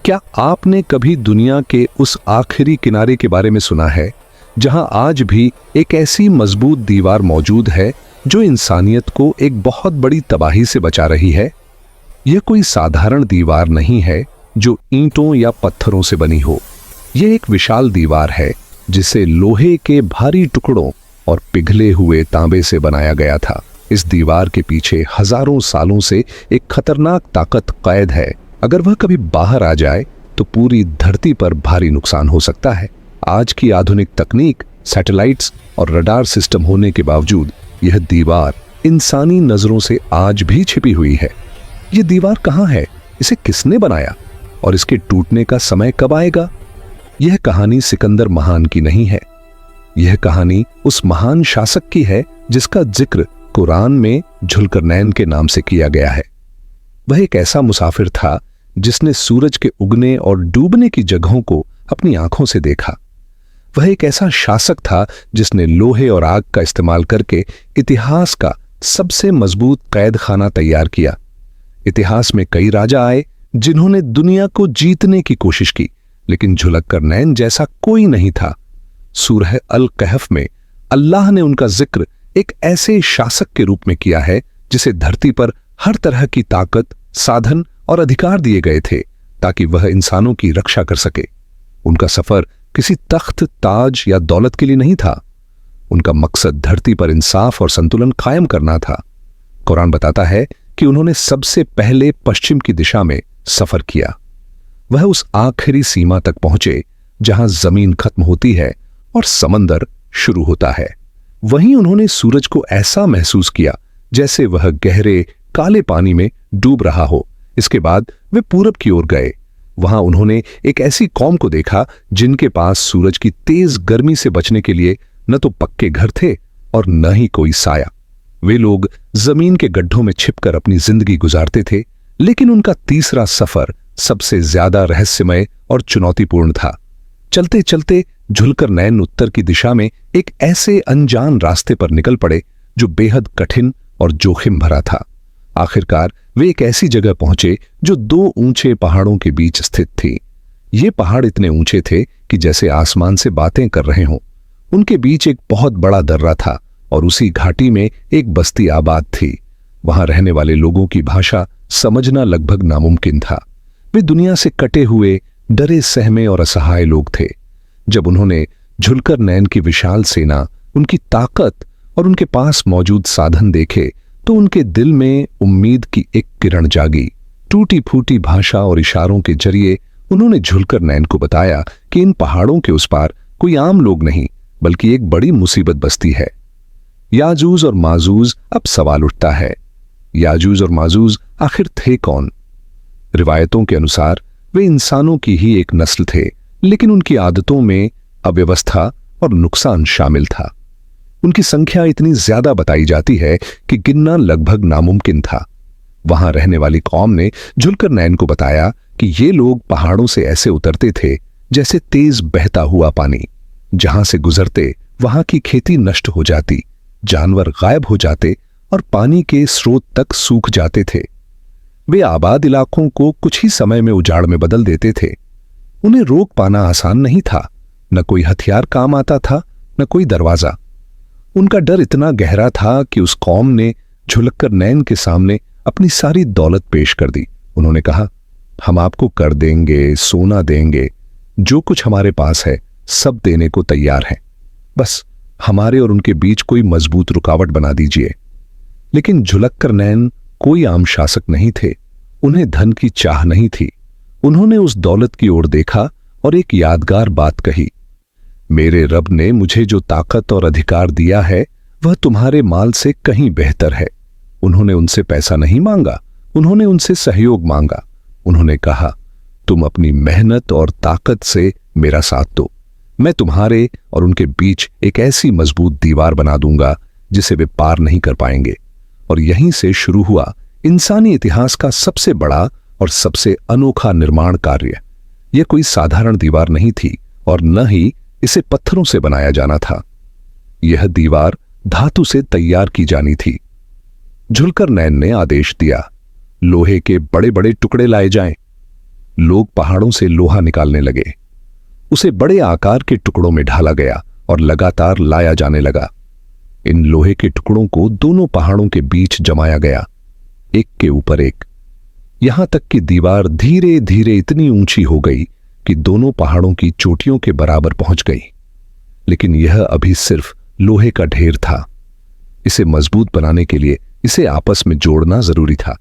क्या आपने कभी दुनिया के उस आखिरी किनारे के बारे में सुना है जहां आज भी एक ऐसी मजबूत दीवार मौजूद है जो इंसानियत को एक बहुत बड़ी तबाही से बचा रही है? यह कोई साधारण दीवार नहीं है जो ईंटों या पत्थरों से बनी हो। यह एक विशाल दीवार है जिसे लोहे के भारी टुकड़ों और पिघले हुए तांबे से बनाया गया था। इस दीवार के पीछे हजारों सालों से एक खतरनाक ताकत कैद है। अगर वह कभी बाहर आ जाए तो पूरी धरती पर भारी नुकसान हो सकता है। आज की आधुनिक तकनीक, सैटेलाइट्स और रडार सिस्टम होने के बावजूद यह दीवार इंसानी नजरों से आज भी छिपी हुई है। यह दीवार कहां है? इसे किसने बनाया? और इसके टूटने का समय कब आएगा? यह कहानी सिकंदर महान की नहीं है। यह कहानी उस महान शासक की है जिसका जिक्र कुरान में जुल्करनैन के नाम से किया गया है। वह एक ऐसा मुसाफिर था जिसने सूरज के उगने और डूबने की जगहों को अपनी आंखों से देखा। वह एक ऐसा शासक था जिसने लोहे और आग का इस्तेमाल करके इतिहास का सबसे मजबूत कैद खाना तैयार किया। इतिहास में कई राजा आए जिन्होंने दुनिया को जीतने की कोशिश की, लेकिन जुल्करनैन जैसा कोई नहीं था। सूरह अल कहफ में अल्लाह ने उनका जिक्र एक ऐसे शासक के रूप में किया है जिसे धरती पर हर तरह की ताकत, साधन और अधिकार दिए गए थे ताकि वह इंसानों की रक्षा कर सके। उनका सफर किसी तख्त, ताज या दौलत के लिए नहीं था। उनका मकसद धरती पर इंसाफ और संतुलन कायम करना था। कुरान बताता है कि उन्होंने सबसे पहले पश्चिम की दिशा में सफर किया। वह उस आखिरी सीमा तक पहुंचे जहां जमीन खत्म होती है और समंदर शुरू होता है। वहीं उन्होंने सूरज को ऐसा महसूस किया जैसे वह गहरे काले पानी में डूब रहा हो। इसके बाद वे पूरब की ओर गए। वहां उन्होंने एक ऐसी कौम को देखा जिनके पास सूरज की तेज गर्मी से बचने के लिए न तो पक्के घर थे और न ही कोई साया। वे लोग जमीन के गड्ढों में छिपकर अपनी जिंदगी गुजारते थे, लेकिन उनका तीसरा सफर सबसे ज्यादा रहस्यमय और चुनौतीपूर्ण था। चलते चलते जुल्करनैन उत्तर की दिशा में एक ऐसे अनजान रास्ते पर निकल पड़े जो बेहद कठिन और जोखिम भरा था। आखिरकार वे एक ऐसी जगह पहुंचे जो दो ऊंचे पहाड़ों के बीच स्थित थी। ये पहाड़ इतने ऊंचे थे कि जैसे आसमान से बातें कर रहे हों। उनके बीच एक बहुत बड़ा दर्रा था और उसी घाटी में एक बस्ती आबाद थी। वहां रहने वाले लोगों की भाषा समझना लगभग नामुमकिन था। वे दुनिया से कटे हुए, डरे सहमे और असहाय लोग थे। जब उन्होंने जुल्करनैन की विशाल सेना, उनकी ताकत और उनके पास मौजूद साधन देखे तो उनके दिल में उम्मीद की एक किरण जागी। टूटी फूटी भाषा और इशारों के जरिए उन्होंने जुल्करनैन को बताया कि इन पहाड़ों के उस पार कोई आम लोग नहीं बल्कि एक बड़ी मुसीबत बस्ती है। याजूज और माजूज। अब सवाल उठता है, याजूज और माजूज आखिर थे कौन? रिवायतों के अनुसार वे इंसानों की ही एक नस्ल थे, लेकिन उनकी आदतों में अव्यवस्था और नुकसान शामिल था। उनकी संख्या इतनी ज्यादा बताई जाती है कि गिनना लगभग नामुमकिन था। वहां रहने वाली कौम ने जुल्करनैन को बताया कि ये लोग पहाड़ों से ऐसे उतरते थे जैसे तेज बहता हुआ पानी। जहां से गुजरते वहां की खेती नष्ट हो जाती, जानवर गायब हो जाते और पानी के स्रोत तक सूख जाते थे। वे आबाद इलाकों को कुछ ही समय में उजाड़ में बदल देते थे। उन्हें रोक पाना आसान नहीं था। न कोई हथियार काम आता था, न कोई दरवाजा। उनका डर इतना गहरा था कि उस कौम ने जुल्करनैन के सामने अपनी सारी दौलत पेश कर दी। उन्होंने कहा, हम आपको कर देंगे, सोना देंगे, जो कुछ हमारे पास है सब देने को तैयार हैं। बस हमारे और उनके बीच कोई मजबूत रुकावट बना दीजिए। लेकिन जुल्करनैन कोई आम शासक नहीं थे। उन्हें धन की चाह नहीं थी। उन्होंने उस दौलत की ओर देखा और एक यादगार बात कही, मेरे रब ने मुझे जो ताकत और अधिकार दिया है वह तुम्हारे माल से कहीं बेहतर है। उन्होंने उनसे पैसा नहीं मांगा, उन्होंने उनसे सहयोग मांगा। उन्होंने कहा, तुम अपनी मेहनत और ताकत से मेरा साथ दो, मैं तुम्हारे और उनके बीच एक ऐसी मजबूत दीवार बना दूंगा जिसे वे पार नहीं कर पाएंगे। और यहीं से शुरू हुआ इंसानी इतिहास का सबसे बड़ा और सबसे अनोखा निर्माण कार्य। यह कोई साधारण दीवार नहीं थी और न ही इसे पत्थरों से बनाया जाना था। यह दीवार धातु से तैयार की जानी थी। जुल्करनैन ने आदेश दिया, लोहे के बड़े बड़े टुकड़े लाए जाएं। लोग पहाड़ों से लोहा निकालने लगे। उसे बड़े आकार के टुकड़ों में ढाला गया और लगातार लाया जाने लगा। इन लोहे के टुकड़ों को दोनों पहाड़ों के बीच जमाया गया, एक के ऊपर एक, यहां तक कि दीवार धीरे धीरे इतनी ऊंची हो गई कि दोनों पहाड़ों की चोटियों के बराबर पहुंच गई। लेकिन यह अभी सिर्फ लोहे का ढेर था। इसे मजबूत बनाने के लिए इसे आपस में जोड़ना जरूरी था।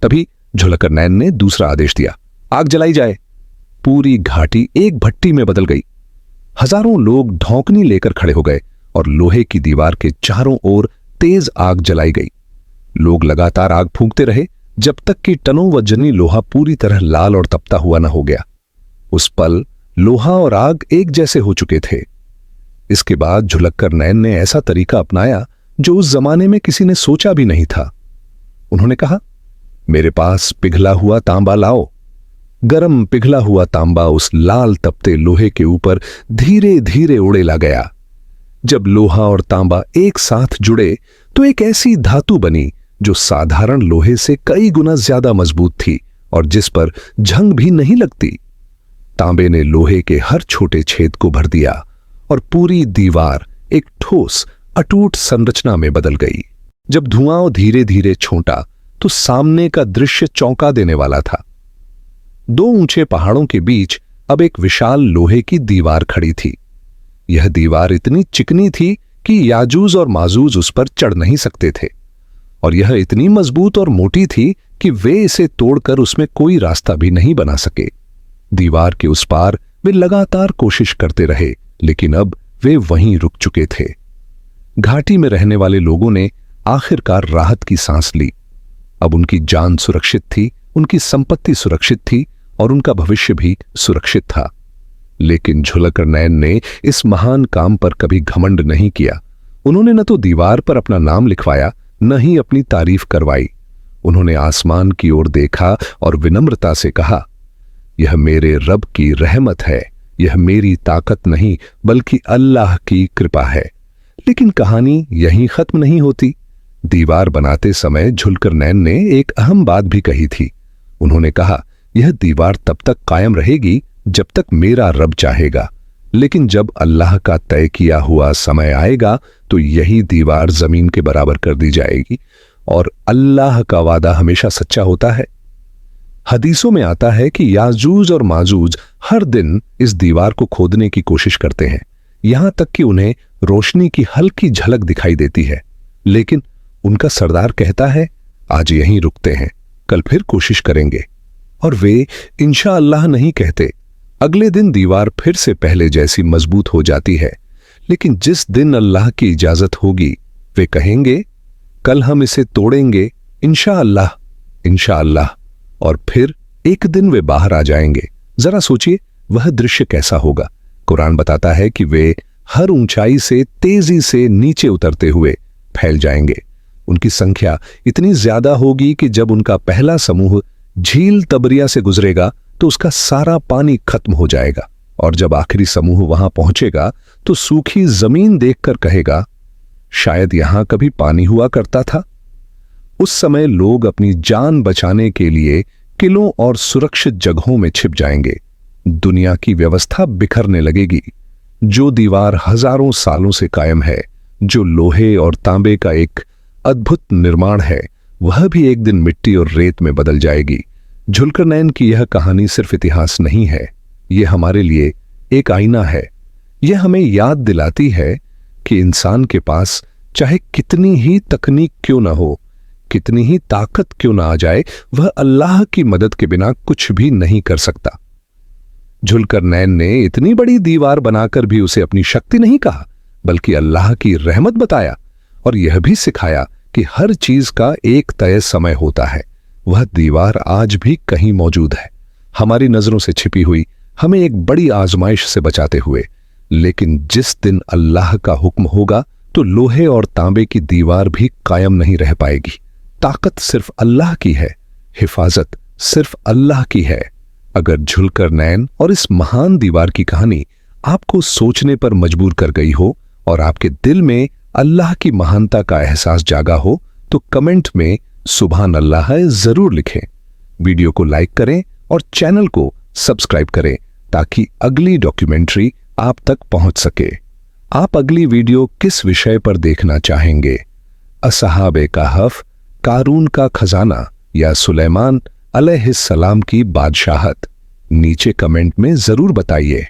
तभी झुलकर नैन ने दूसरा आदेश दिया, आग जलाई जाए। पूरी घाटी एक भट्टी में बदल गई। हजारों लोग ढौंकनी लेकर खड़े हो गए और लोहे की दीवार के चारों ओर तेज आग जलाई गई। लोग लगातार आग फूंकते रहे जब तक कि टनों वजनी लोहा पूरी तरह लाल और तपता हुआ न हो गया। उस पल लोहा और आग एक जैसे हो चुके थे। इसके बाद झुलकर नैन ने ऐसा तरीका अपनाया जो उस जमाने में किसी ने सोचा भी नहीं था। उन्होंने कहा, मेरे पास पिघला हुआ तांबा लाओ। गरम पिघला हुआ तांबा उस लाल तपते लोहे के ऊपर धीरे धीरे उड़ेला गया। जब लोहा और तांबा एक साथ जुड़े तो एक ऐसी धातु बनी जो साधारण लोहे से कई गुना ज्यादा मजबूत थी और जिस पर जंग भी नहीं लगती। तांबे ने लोहे के हर छोटे छेद को भर दिया और पूरी दीवार एक ठोस अटूट संरचना में बदल गई। जब धुआं धीरे धीरे छोटा तो सामने का दृश्य चौंका देने वाला था। दो ऊंचे पहाड़ों के बीच अब एक विशाल लोहे की दीवार खड़ी थी। यह दीवार इतनी चिकनी थी कि याजूज और माजूज उस पर चढ़ नहीं सकते थे, और यह इतनी मजबूत और मोटी थी कि वे इसे तोड़कर उसमें कोई रास्ता भी नहीं बना सके। दीवार के उस पार वे लगातार कोशिश करते रहे, लेकिन अब वे वहीं रुक चुके थे। घाटी में रहने वाले लोगों ने आखिरकार राहत की सांस ली। अब उनकी जान सुरक्षित थी, उनकी संपत्ति सुरक्षित थी और उनका भविष्य भी सुरक्षित था। लेकिन झुलकर नैन ने इस महान काम पर कभी घमंड नहीं किया। उन्होंने न तो दीवार पर अपना नाम लिखवाया, न ही अपनी तारीफ करवाई। उन्होंने आसमान की ओर देखा और विनम्रता से कहा, यह मेरे रब की रहमत है, यह मेरी ताकत नहीं बल्कि अल्लाह की कृपा है। लेकिन कहानी यहीं खत्म नहीं होती। दीवार बनाते समय झुलकर नैन ने एक अहम बात भी कही थी। उन्होंने कहा, यह दीवार तब तक कायम रहेगी जब तक मेरा रब चाहेगा, लेकिन जब अल्लाह का तय किया हुआ समय आएगा तो यही दीवार जमीन के बराबर कर दी जाएगी। और अल्लाह का वादा हमेशा सच्चा होता है। हदीसों में आता है कि याजूज और माजूज हर दिन इस दीवार को खोदने की कोशिश करते हैं, यहां तक कि उन्हें रोशनी की हल्की झलक दिखाई देती है। लेकिन उनका सरदार कहता है, आज यहीं रुकते हैं, कल फिर कोशिश करेंगे। और वे इंशाअल्लाह नहीं कहते। अगले दिन दीवार फिर से पहले जैसी मजबूत हो जाती है। लेकिन जिस दिन अल्लाह की इजाजत होगी वे कहेंगे, कल हम इसे तोड़ेंगे इंशाअल्लाह, इंशाअल्लाह। और फिर एक दिन वे बाहर आ जाएंगे। जरा सोचिए वह दृश्य कैसा होगा। कुरान बताता है कि वे हर ऊंचाई से तेजी से नीचे उतरते हुए फैल जाएंगे। उनकी संख्या इतनी ज्यादा होगी कि जब उनका पहला समूह झील तबरिया से गुजरेगा तो उसका सारा पानी खत्म हो जाएगा, और जब आखिरी समूह वहां पहुंचेगा तो सूखी जमीन देखकर कहेगा, शायद यहां कभी पानी हुआ करता था। उस समय लोग अपनी जान बचाने के लिए किलों और सुरक्षित जगहों में छिप जाएंगे। दुनिया की व्यवस्था बिखरने लगेगी। जो दीवार हजारों सालों से कायम है, जो लोहे और तांबे का एक अद्भुत निर्माण है, वह भी एक दिन मिट्टी और रेत में बदल जाएगी। झुलकर नैन की यह कहानी सिर्फ इतिहास नहीं है, यह हमारे लिए एक आईना है। यह हमें याद दिलाती है कि इंसान के पास चाहे कितनी ही तकनीक क्यों ना हो, कितनी ही ताकत क्यों ना आ जाए, वह अल्लाह की मदद के बिना कुछ भी नहीं कर सकता। झुलकर नैन ने इतनी बड़ी दीवार बनाकर भी उसे अपनी शक्ति नहीं कहा, बल्कि अल्लाह की रहमत बताया और यह भी सिखाया कि हर चीज का एक तय समय होता है। वह दीवार आज भी कहीं मौजूद है, हमारी नजरों से छिपी हुई, हमें एक बड़ी आजमाइश से बचाते हुए। लेकिन जिस दिन अल्लाह का हुक्म होगा तो लोहे और तांबे की दीवार भी कायम नहीं रह पाएगी। ताकत सिर्फ अल्लाह की है, हिफाजत सिर्फ अल्लाह की है। अगर झुलकर नैन और इस महान दीवार की कहानी आपको सोचने पर मजबूर कर गई हो और आपके दिल में अल्लाह की महानता का एहसास जागा हो, तो कमेंट में सुभान अल्लाह जरूर लिखें। वीडियो को लाइक करें और चैनल को सब्सक्राइब करें ताकि अगली डॉक्यूमेंट्री आप तक पहुंच सके। आप अगली वीडियो किस विषय पर देखना चाहेंगे? असहाबे कहफ, कारून का खजाना या सुलेमान अलैहिस्सलाम की बादशाहत? नीचे कमेंट में जरूर बताइए।